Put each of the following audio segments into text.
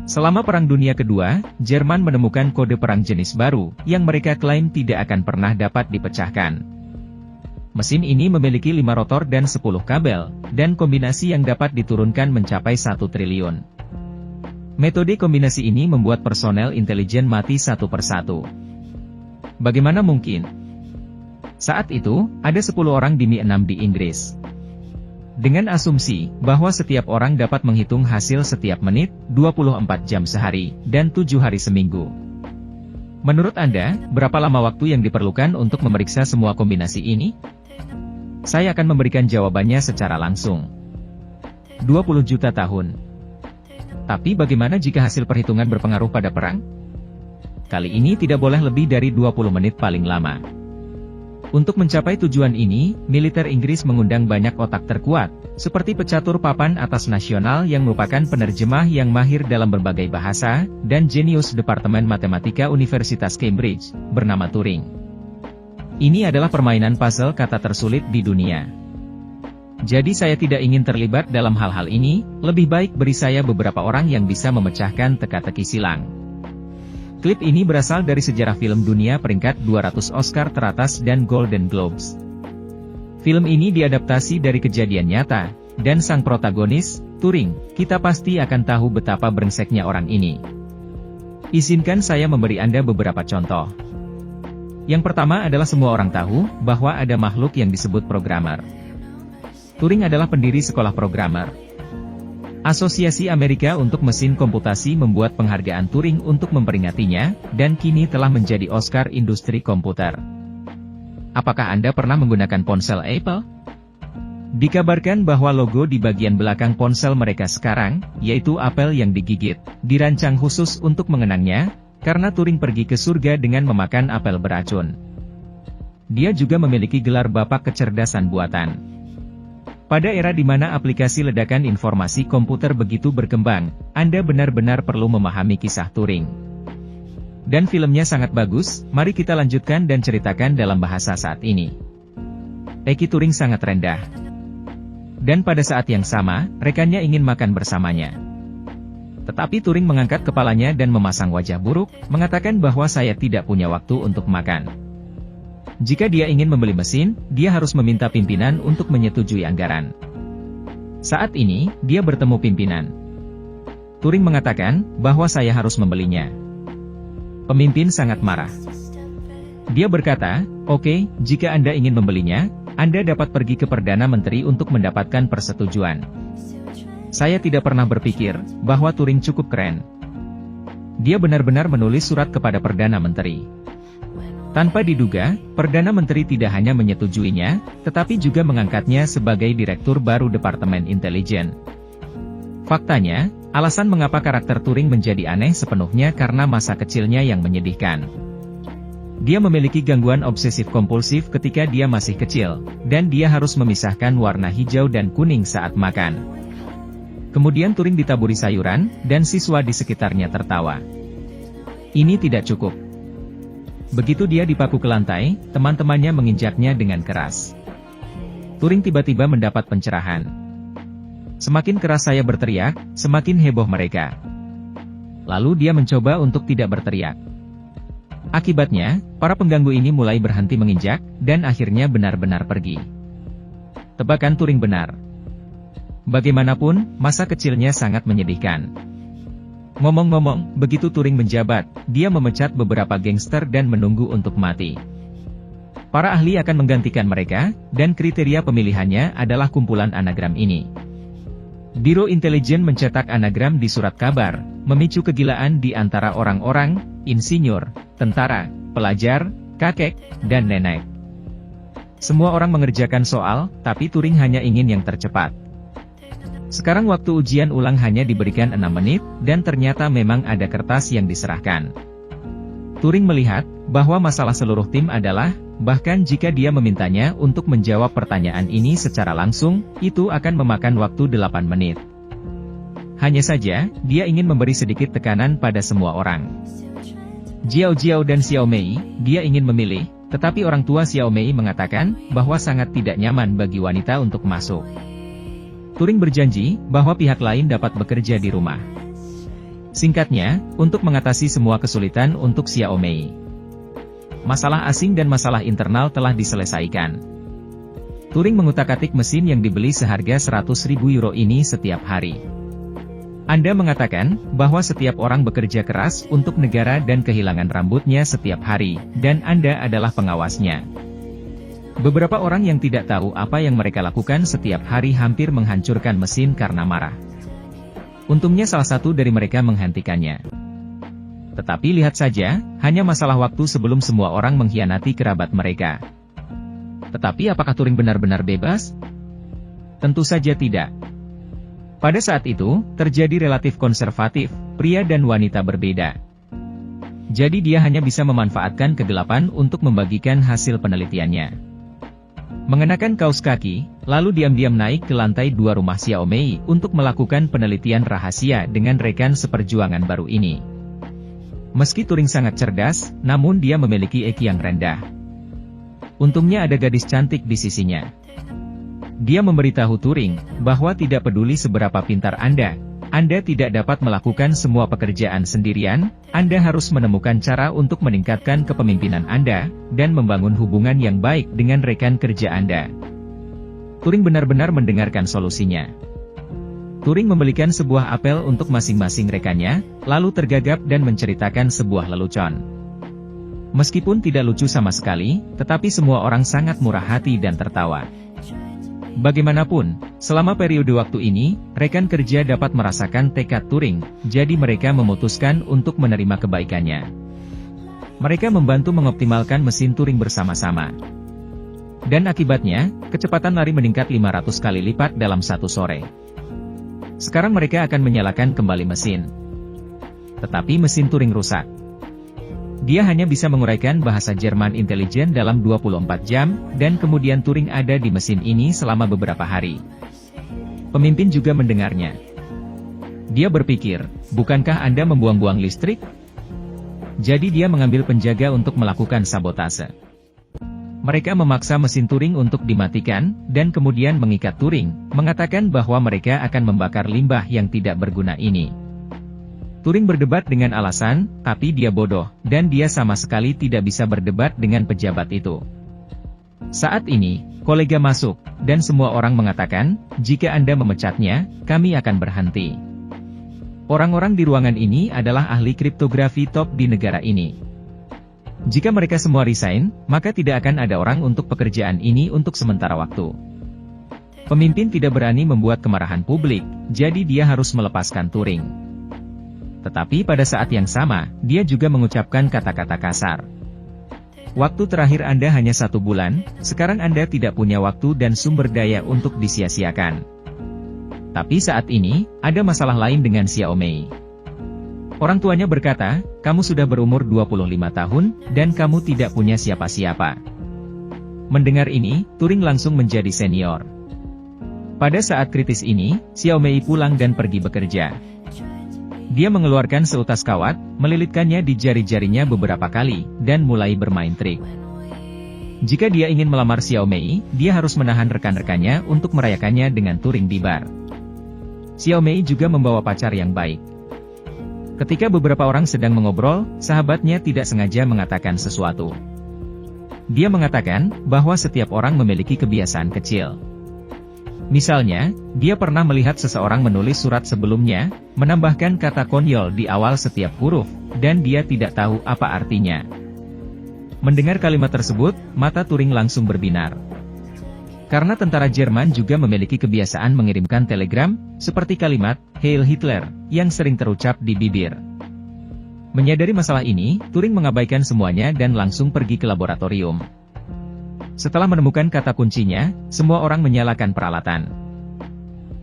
Selama Perang Dunia Kedua, Jerman menemukan kode perang jenis baru, yang mereka klaim tidak akan pernah dapat dipecahkan. Mesin ini memiliki 5 rotor dan 10 kabel, dan kombinasi yang dapat diturunkan mencapai 1 triliun. Metode kombinasi ini membuat personel intelijen mati satu persatu. Bagaimana mungkin? Saat itu, ada 10 orang di Mi-6 di Inggris. Dengan asumsi, bahwa setiap orang dapat menghitung hasil setiap menit, 24 jam sehari, dan 7 hari seminggu. Menurut Anda, berapa lama waktu yang diperlukan untuk memeriksa semua kombinasi ini? Saya akan memberikan jawabannya secara langsung. 20 juta tahun. Tapi bagaimana jika hasil perhitungan berpengaruh pada perang? Kali ini tidak boleh lebih dari 20 menit paling lama. Untuk mencapai tujuan ini, militer Inggris mengundang banyak otak terkuat, seperti pecatur papan atas nasional yang merupakan penerjemah yang mahir dalam berbagai bahasa, dan jenius Departemen Matematika Universitas Cambridge, bernama Turing. Ini adalah permainan puzzle kata tersulit di dunia. Jadi saya tidak ingin terlibat dalam hal-hal ini, lebih baik beri saya beberapa orang yang bisa memecahkan teka-teki silang. Klip ini berasal dari sejarah film dunia peringkat 200 Oscar teratas dan Golden Globes. Film ini diadaptasi dari kejadian nyata, dan sang protagonis, Turing, kita pasti akan tahu betapa brengseknya orang ini. Izinkan saya memberi Anda beberapa contoh. Yang pertama adalah semua orang tahu, bahwa ada makhluk yang disebut programmer. Turing adalah pendiri sekolah programmer. Asosiasi Amerika untuk Mesin Komputasi membuat penghargaan Turing untuk memperingatinya, dan kini telah menjadi Oscar industri komputer. Apakah Anda pernah menggunakan ponsel Apple? Dikabarkan bahwa logo di bagian belakang ponsel mereka sekarang, yaitu apel yang digigit, dirancang khusus untuk mengenangnya, karena Turing pergi ke surga dengan memakan apel beracun. Dia juga memiliki gelar Bapak Kecerdasan Buatan. Pada era di mana aplikasi ledakan informasi komputer begitu berkembang, Anda benar-benar perlu memahami kisah Turing. Dan filmnya sangat bagus, mari kita lanjutkan dan ceritakan dalam bahasa saat ini. IQ Turing sangat rendah. Dan pada saat yang sama, rekannya ingin makan bersamanya. Tetapi Turing mengangkat kepalanya dan memasang wajah buruk, mengatakan bahwa saya tidak punya waktu untuk makan. Jika dia ingin membeli mesin, dia harus meminta pimpinan untuk menyetujui anggaran. Saat ini, dia bertemu pimpinan. Turing mengatakan, bahwa saya harus membelinya. Pemimpin sangat marah. Dia berkata, oke, jika Anda ingin membelinya, Anda dapat pergi ke Perdana Menteri untuk mendapatkan persetujuan. Saya tidak pernah berpikir, bahwa Turing cukup keren. Dia benar-benar menulis surat kepada Perdana Menteri. Tanpa diduga, Perdana Menteri tidak hanya menyetujuinya, tetapi juga mengangkatnya sebagai Direktur baru Departemen Intelijen. Faktanya, alasan mengapa karakter Turing menjadi aneh sepenuhnya karena masa kecilnya yang menyedihkan. Dia memiliki gangguan obsesif-kompulsif ketika dia masih kecil, dan dia harus memisahkan warna hijau dan kuning saat makan. Kemudian Turing ditaburi sayuran, dan siswa di sekitarnya tertawa. Ini tidak cukup. Begitu dia dipaku ke lantai, teman-temannya menginjaknya dengan keras. Turing tiba-tiba mendapat pencerahan. Semakin keras saya berteriak, semakin heboh mereka. Lalu dia mencoba untuk tidak berteriak. Akibatnya, para pengganggu ini mulai berhenti menginjak, dan akhirnya benar-benar pergi. Tebakan Turing benar. Bagaimanapun, masa kecilnya sangat menyedihkan. Ngomong-ngomong, begitu Turing menjabat, dia memecat beberapa gangster dan menunggu untuk mati. Para ahli akan menggantikan mereka, dan kriteria pemilihannya adalah kumpulan anagram ini. Biro Intelijen mencetak anagram di surat kabar, memicu kegilaan di antara orang-orang, insinyur, tentara, pelajar, kakek, dan nenek. Semua orang mengerjakan soal, tapi Turing hanya ingin yang tercepat. Sekarang waktu ujian ulang hanya diberikan 6 menit, dan ternyata memang ada kertas yang diserahkan. Turing melihat, bahwa masalah seluruh tim adalah, bahkan jika dia memintanya untuk menjawab pertanyaan ini secara langsung, itu akan memakan waktu 8 menit. Hanya saja, dia ingin memberi sedikit tekanan pada semua orang. Jiao Jiao dan Xiao Mei, dia ingin memilih, tetapi orang tua Xiao Mei mengatakan, bahwa sangat tidak nyaman bagi wanita untuk masuk. Turing berjanji, bahwa pihak lain dapat bekerja di rumah. Singkatnya, untuk mengatasi semua kesulitan untuk Xiaomi, masalah asing dan masalah internal telah diselesaikan. Turing mengutak-atik mesin yang dibeli seharga 100.000 euro ini setiap hari. Anda mengatakan bahwa setiap orang bekerja keras untuk negara dan kehilangan rambutnya setiap hari, dan Anda adalah pengawasnya. Beberapa orang yang tidak tahu apa yang mereka lakukan setiap hari hampir menghancurkan mesin karena marah. Untungnya salah satu dari mereka menghentikannya. Tetapi lihat saja, hanya masalah waktu sebelum semua orang mengkhianati kerabat mereka. Tetapi apakah Turing benar-benar bebas? Tentu saja tidak. Pada saat itu, terjadi relatif konservatif, pria dan wanita berbeda. Jadi dia hanya bisa memanfaatkan kegelapan untuk membagikan hasil penelitiannya. Mengenakan kaos kaki, lalu diam-diam naik ke lantai 2 rumah Xiaomi untuk melakukan penelitian rahasia dengan rekan seperjuangan baru ini. Meski Turing sangat cerdas, namun dia memiliki IQ yang rendah. Untungnya ada gadis cantik di sisinya. Dia memberitahu Turing bahwa tidak peduli seberapa pintar Anda tidak dapat melakukan semua pekerjaan sendirian, Anda harus menemukan cara untuk meningkatkan kepemimpinan Anda, dan membangun hubungan yang baik dengan rekan kerja Anda. Turing benar-benar mendengarkan solusinya. Turing memberikan sebuah apel untuk masing-masing rekannya, lalu tergagap dan menceritakan sebuah lelucon. Meskipun tidak lucu sama sekali, tetapi semua orang sangat murah hati dan tertawa. Bagaimanapun, selama periode waktu ini, rekan kerja dapat merasakan tekad Turing, jadi mereka memutuskan untuk menerima kebaikannya. Mereka membantu mengoptimalkan mesin Turing bersama-sama. Dan akibatnya, kecepatan lari meningkat 500 kali lipat dalam satu sore. Sekarang mereka akan menyalakan kembali mesin. Tetapi mesin Turing rusak. Dia hanya bisa menguraikan bahasa Jerman intelijen dalam 24 jam, dan kemudian Turing ada di mesin ini selama beberapa hari. Pemimpin juga mendengarnya. Dia berpikir, bukankah Anda membuang-buang listrik? Jadi dia mengambil penjaga untuk melakukan sabotase. Mereka memaksa mesin Turing untuk dimatikan, dan kemudian mengikat Turing, mengatakan bahwa mereka akan membakar limbah yang tidak berguna ini. Turing berdebat dengan alasan, tapi dia bodoh, dan dia sama sekali tidak bisa berdebat dengan pejabat itu. Saat ini, kolega masuk, dan semua orang mengatakan, jika Anda memecatnya, kami akan berhenti. Orang-orang di ruangan ini adalah ahli kriptografi top di negara ini. Jika mereka semua resign, maka tidak akan ada orang untuk pekerjaan ini untuk sementara waktu. Pemimpin tidak berani membuat kemarahan publik, jadi dia harus melepaskan Turing. Tetapi pada saat yang sama, dia juga mengucapkan kata-kata kasar. Waktu terakhir Anda hanya 1 bulan, sekarang Anda tidak punya waktu dan sumber daya untuk disia-siakan. Tapi saat ini, ada masalah lain dengan Xiaomi. Orang tuanya berkata, kamu sudah berumur 25 tahun, dan kamu tidak punya siapa-siapa. Mendengar ini, Turing langsung menjadi senior. Pada saat kritis ini, Xiaomi pulang dan pergi bekerja. Dia mengeluarkan seutas kawat, melilitkannya di jari-jarinya beberapa kali, dan mulai bermain trik. Jika dia ingin melamar Xiaomi, dia harus menahan rekan-rekannya untuk merayakannya dengan Turing di bar. Xiaomi juga membawa pacar yang baik. Ketika beberapa orang sedang mengobrol, sahabatnya tidak sengaja mengatakan sesuatu. Dia mengatakan bahwa setiap orang memiliki kebiasaan kecil. Misalnya, dia pernah melihat seseorang menulis surat sebelumnya, menambahkan kata konyol di awal setiap huruf, dan dia tidak tahu apa artinya. Mendengar kalimat tersebut, mata Turing langsung berbinar. Karena tentara Jerman juga memiliki kebiasaan mengirimkan telegram, seperti kalimat, Heil Hitler, yang sering terucap di bibir. Menyadari masalah ini, Turing mengabaikan semuanya dan langsung pergi ke laboratorium. Setelah menemukan kata kuncinya, semua orang menyalakan peralatan.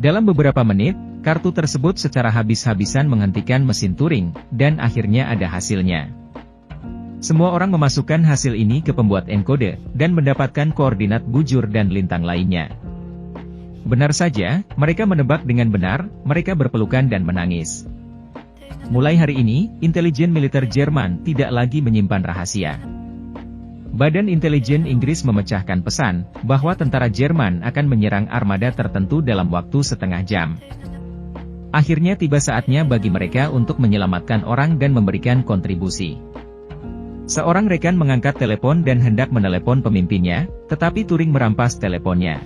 Dalam beberapa menit, kartu tersebut secara habis-habisan menghentikan mesin Turing, dan akhirnya ada hasilnya. Semua orang memasukkan hasil ini ke pembuat enkode, dan mendapatkan koordinat bujur dan lintang lainnya. Benar saja, mereka menebak dengan benar, mereka berpelukan dan menangis. Mulai hari ini, intelijen militer Jerman tidak lagi menyimpan rahasia. Badan Intelijen Inggris memecahkan pesan, bahwa tentara Jerman akan menyerang armada tertentu dalam waktu setengah jam. Akhirnya tiba saatnya bagi mereka untuk menyelamatkan orang dan memberikan kontribusi. Seorang rekan mengangkat telepon dan hendak menelepon pemimpinnya, tetapi Turing merampas teleponnya.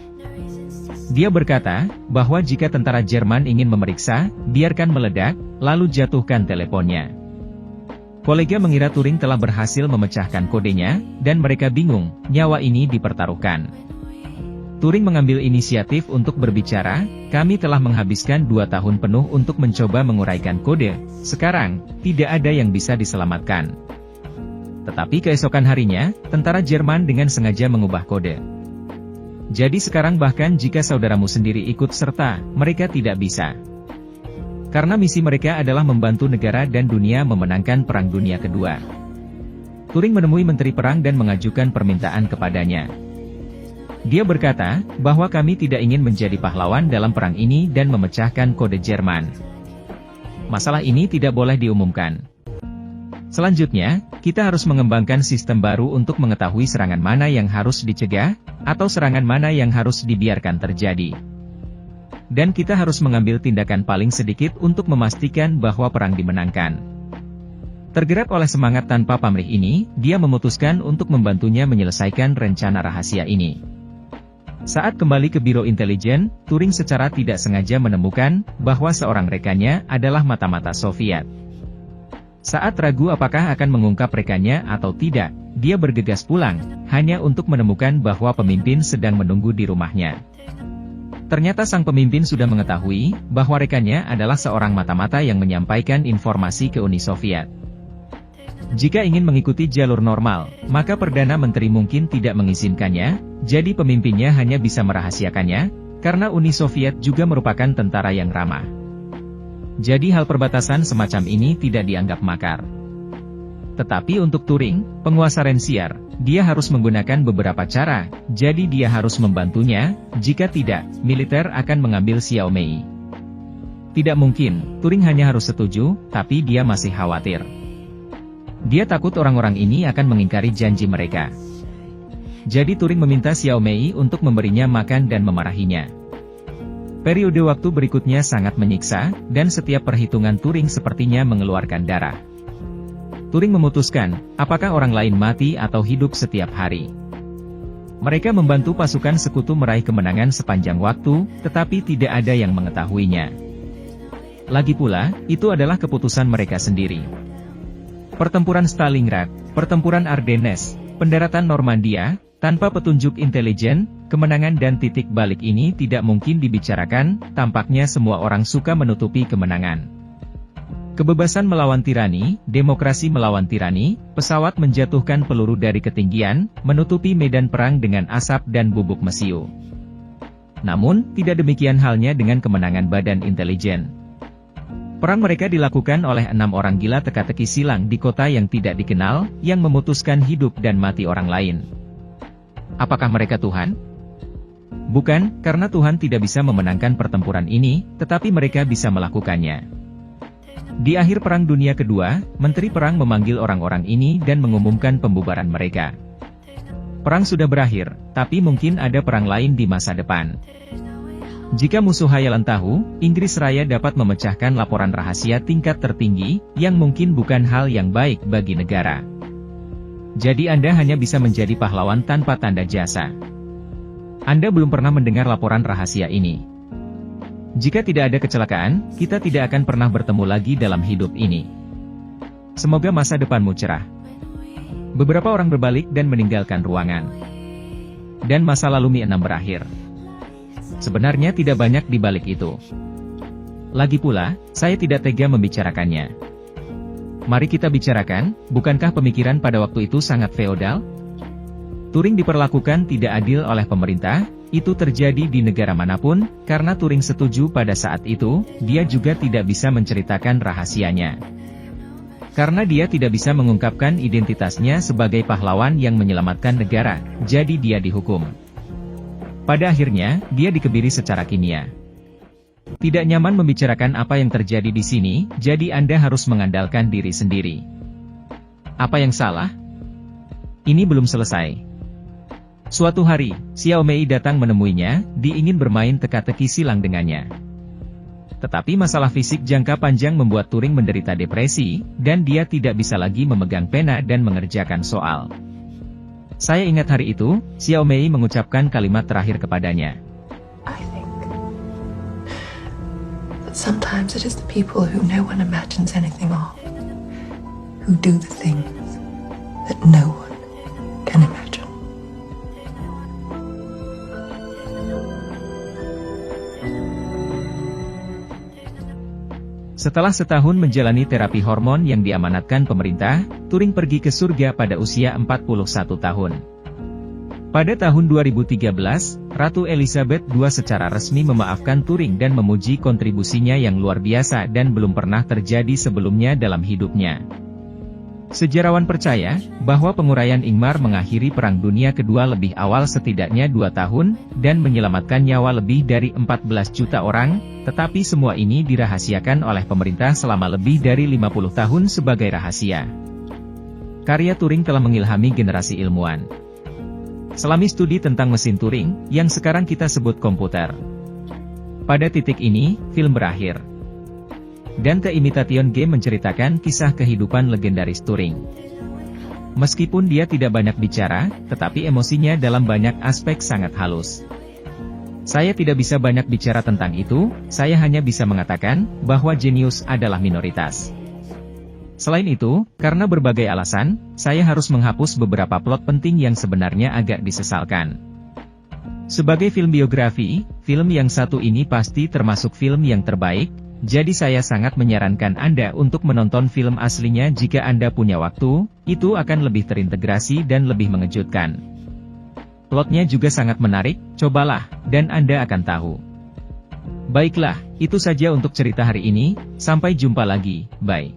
Dia berkata, bahwa jika tentara Jerman ingin memeriksa, biarkan meledak, lalu jatuhkan teleponnya. Kolega mengira Turing telah berhasil memecahkan kodenya, dan mereka bingung, nyawa ini dipertaruhkan. Turing mengambil inisiatif untuk berbicara, kami telah menghabiskan 2 tahun penuh untuk mencoba menguraikan kode, sekarang, tidak ada yang bisa diselamatkan. Tetapi keesokan harinya, tentara Jerman dengan sengaja mengubah kode. Jadi sekarang bahkan jika saudaramu sendiri ikut serta, mereka tidak bisa. Karena misi mereka adalah membantu negara dan dunia memenangkan Perang Dunia Kedua. Turing menemui Menteri Perang dan mengajukan permintaan kepadanya. Dia berkata, bahwa kami tidak ingin menjadi pahlawan dalam perang ini dan memecahkan kode Jerman. Masalah ini tidak boleh diumumkan. Selanjutnya, kita harus mengembangkan sistem baru untuk mengetahui serangan mana yang harus dicegah, atau serangan mana yang harus dibiarkan terjadi. Dan kita harus mengambil tindakan paling sedikit untuk memastikan bahwa perang dimenangkan. Tergerak oleh semangat tanpa pamrih ini, dia memutuskan untuk membantunya menyelesaikan rencana rahasia ini. Saat kembali ke Biro Intelijen, Turing secara tidak sengaja menemukan bahwa seorang rekannya adalah mata-mata Soviet. Saat ragu apakah akan mengungkap rekannya atau tidak, dia bergegas pulang, hanya untuk menemukan bahwa pemimpin sedang menunggu di rumahnya. Ternyata sang pemimpin sudah mengetahui bahwa rekannya adalah seorang mata-mata yang menyampaikan informasi ke Uni Soviet. Jika ingin mengikuti jalur normal, maka Perdana Menteri mungkin tidak mengizinkannya, jadi pemimpinnya hanya bisa merahasiakannya, karena Uni Soviet juga merupakan tentara yang ramah. Jadi hal perbatasan semacam ini tidak dianggap makar. Tetapi untuk Turing, penguasa Rensiar, dia harus menggunakan beberapa cara, jadi dia harus membantunya, jika tidak, militer akan mengambil Xiao Mei. Tidak mungkin, Turing hanya harus setuju, tapi dia masih khawatir. Dia takut orang-orang ini akan mengingkari janji mereka. Jadi Turing meminta Xiao Mei untuk memberinya makan dan memarahinya. Periode waktu berikutnya sangat menyiksa, dan setiap perhitungan Turing sepertinya mengeluarkan darah. Turing memutuskan, apakah orang lain mati atau hidup setiap hari. Mereka membantu pasukan sekutu meraih kemenangan sepanjang waktu, tetapi tidak ada yang mengetahuinya. Lagi pula, itu adalah keputusan mereka sendiri. Pertempuran Stalingrad, pertempuran Ardennes, pendaratan Normandia, tanpa petunjuk intelijen, kemenangan dan titik balik ini tidak mungkin dibicarakan, tampaknya semua orang suka menutupi kemenangan. Kebebasan melawan tirani, demokrasi melawan tirani, pesawat menjatuhkan peluru dari ketinggian, menutupi medan perang dengan asap dan bubuk mesiu. Namun, tidak demikian halnya dengan kemenangan badan intelijen. Perang mereka dilakukan oleh 6 orang gila teka-teki silang di kota yang tidak dikenal, yang memutuskan hidup dan mati orang lain. Apakah mereka Tuhan? Bukan, karena Tuhan tidak bisa memenangkan pertempuran ini, tetapi mereka bisa melakukannya. Di akhir Perang Dunia Kedua, Menteri Perang memanggil orang-orang ini dan mengumumkan pembubaran mereka. Perang sudah berakhir, tapi mungkin ada perang lain di masa depan. Jika musuh hayalan tahu, Inggris Raya dapat memecahkan laporan rahasia tingkat tertinggi, yang mungkin bukan hal yang baik bagi negara. Jadi Anda hanya bisa menjadi pahlawan tanpa tanda jasa. Anda belum pernah mendengar laporan rahasia ini. Jika tidak ada kecelakaan, kita tidak akan pernah bertemu lagi dalam hidup ini. Semoga masa depanmu cerah. Beberapa orang berbalik dan meninggalkan ruangan. Dan masa lalu Mi 6 berakhir. Sebenarnya tidak banyak di balik itu. Lagi pula, saya tidak tega membicarakannya. Mari kita bicarakan, bukankah pemikiran pada waktu itu sangat feodal? Turing diperlakukan tidak adil oleh pemerintah, itu terjadi di negara manapun, karena Turing setuju pada saat itu, dia juga tidak bisa menceritakan rahasianya. Karena dia tidak bisa mengungkapkan identitasnya sebagai pahlawan yang menyelamatkan negara, jadi dia dihukum. Pada akhirnya, dia dikebiri secara kimia. Tidak nyaman membicarakan apa yang terjadi di sini, jadi Anda harus mengandalkan diri sendiri. Apa yang salah? Ini belum selesai. Suatu hari, Xiao Mei datang menemuinya, dia ingin bermain teka-teki silang dengannya. Tetapi masalah fisik jangka panjang membuat Turing menderita depresi, dan dia tidak bisa lagi memegang pena dan mengerjakan soal. Saya ingat hari itu, Xiaomei mengucapkan kalimat terakhir kepadanya. I think that sometimes it is the people who no one imagines anything of, who do the things that no one can imagine. Setelah setahun menjalani terapi hormon yang diamanatkan pemerintah, Turing pergi ke surga pada usia 41 tahun. Pada tahun 2013, Ratu Elizabeth II secara resmi memaafkan Turing dan memuji kontribusinya yang luar biasa dan belum pernah terjadi sebelumnya dalam hidupnya. Sejarawan percaya bahwa penguraian Ingmar mengakhiri Perang Dunia Kedua lebih awal setidaknya 2 tahun, dan menyelamatkan nyawa lebih dari 14 juta orang, tetapi semua ini dirahasiakan oleh pemerintah selama lebih dari 50 tahun sebagai rahasia. Karya Turing telah mengilhami generasi ilmuwan. Selami studi tentang mesin Turing, yang sekarang kita sebut komputer. Pada titik ini, film berakhir. Dan The Imitation Game menceritakan kisah kehidupan legendaris Turing. Meskipun dia tidak banyak bicara, tetapi emosinya dalam banyak aspek sangat halus. Saya tidak bisa banyak bicara tentang itu, saya hanya bisa mengatakan bahwa jenius adalah minoritas. Selain itu, karena berbagai alasan, saya harus menghapus beberapa plot penting yang sebenarnya agak disesalkan. Sebagai film biografi, film yang satu ini pasti termasuk film yang terbaik. Jadi saya sangat menyarankan Anda untuk menonton film aslinya jika Anda punya waktu, itu akan lebih terintegrasi dan lebih mengejutkan. Plotnya juga sangat menarik, cobalah, dan Anda akan tahu. Baiklah, itu saja untuk cerita hari ini, sampai jumpa lagi, bye.